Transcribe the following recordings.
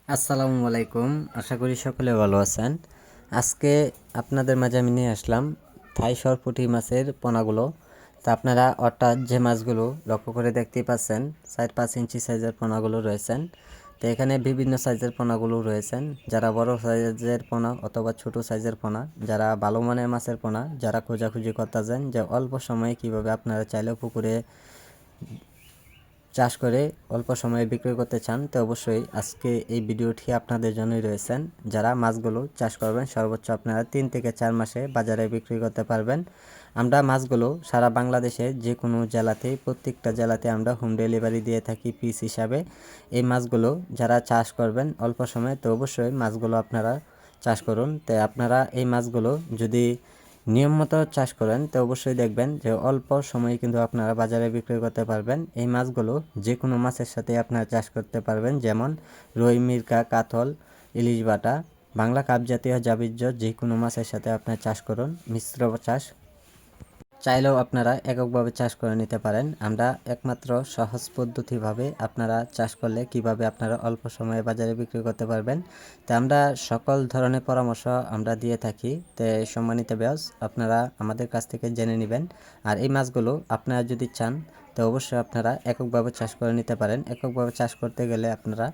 আসসালামু আলাইকুম। আশা করি সকলে ভালো আছেন। আজকে আপনাদের মাঝে আমি নিয়ে আসলাম থাই সরপুঁটি মাছের পোনাগুলো। তা আপনারা অর্থাৎ যে মাছগুলো লক্ষ্য করে দেখতেই পাচ্ছেন 4-5 ইঞ্চি সাইজের পোনাগুলো রয়েছেন। তো এখানে বিভিন্ন সাইজের পোনাগুলো রয়েছেন, যারা বড় সাইজের পোনা অথবা ছোট সাইজের পোনা, যারা ভালো মানের মাছের পোনা, যারা খোঁজাখুঁজি করতেছেন যে অল্প সময়ে কিভাবে আপনারা চাইলেও পুকুরে চাষ করে অল্প সময়ে বিক্রি করতে চান, তো অবশ্যই আজকে এই ভিডিওটি আপনাদের জন্যই রয়েছেন। যারা মাছগুলো চাষ করবেন সর্বোচ্চ আপনারা 3 থেকে 4 মাসে বাজারে বিক্রি করতে পারবেন। আমরা মাছগুলো সারা বাংলাদেশে যে কোনো জেলাতেই, প্রত্যেকটা জেলাতে আমরা হোম ডেলিভারি দিয়ে থাকি পিস হিসাবে। এই মাছগুলো যারা চাষ করবেন অল্প সময়ে, তো অবশ্যই মাছগুলো আপনারা চাষ করুন। তো আপনারা এই মাছগুলো যদি নিয়মিত চাষ করেন তো অবশ্যই দেখবেন যে অল্প সময়ে কিন্তু আপনারা বাজারে বিক্রি করতে পারবেন। এই মাছগুলো যে কোনো মাছের সাথে আপনারা চাষ করতে পারবেন, যেমন রুই, মিরকা, কাতল, ইলিশ বাটা, বাংলা কাপ জাতীয় জাবিজ্য যে কোনো মাছের সাথে আপনারা চাষ করুন। মিশ্র চাষ চাইলেও আপনারা এককভাবে চাষ করে নিতে পারেন। আমরা একমাত্র সহজ পদ্ধতিভাবে আপনারা চাষ করলে কিভাবে আপনারা অল্প সময়ে বাজারে বিক্রি করতে পারবেন, তা আমরা সকল ধরনের পরামর্শ আমরা দিয়ে থাকি। তো সম্মানিত ভিউয়ার্স, আপনারা আমাদের কাছ থেকে জেনে নেবেন। আর এই মাছগুলো আপনারা যদি চান তো অবশ্যই আপনারা এককভাবে চাষ করে নিতে পারেন। এককভাবে চাষ করতে গেলে আপনারা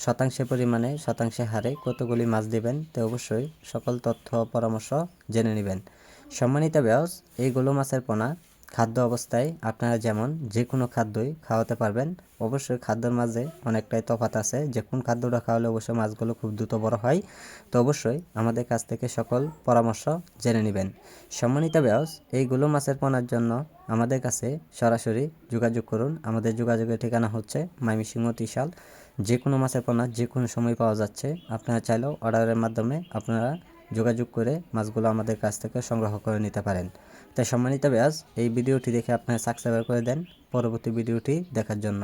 শতাংশে পরিমাণে, শতাংশে হারে কতগুলি মাছ দিবেন, তো অবশ্যই সকল তথ্য পরামর্শ জেনে নেবেন। সম্মানিত ভিউয়ার্স, এই গুলো মাছের পোনা খাদ্য অবস্থায় আপনারা যেমন যে কোনো খাদ্যই খাওয়াতে পারবেন। অবশ্যই খাদ্যের মাঝে অনেকটাই তফাৎ আছে, যে কোন খাদ্যটা খাওয়ালে অবশ্যই মাছগুলো খুব দ্রুত বড় হয়। তো অবশ্যই আমাদের কাছ থেকে সকল পরামর্শ জেনে নেবেন। সম্মানিত ভিউয়ার্স, এইগুলো মাছের পোনার জন্য আমাদের কাছে সরাসরি যোগাযোগ করুন। আমাদের যোগাযোগের ঠিকানা হচ্ছে ময়মনসিংহ ত্রিশাল। যে কোনো মাছের পোনা যে কোনো সময় পাওয়া যাচ্ছে। আপনারা চাইলেও অর্ডারের মাধ্যমে আপনারা যোগাযোগ করে মাছগুলো আমাদের কাছ থেকে সংগ্রহ করে নিতে পারেন। তাই সম্মানিত ভিউয়ার্স, এই ভিডিওটি দেখে আপনারা সাবস্ক্রাইব করে দেন পরবর্তী ভিডিওটি দেখার জন্য।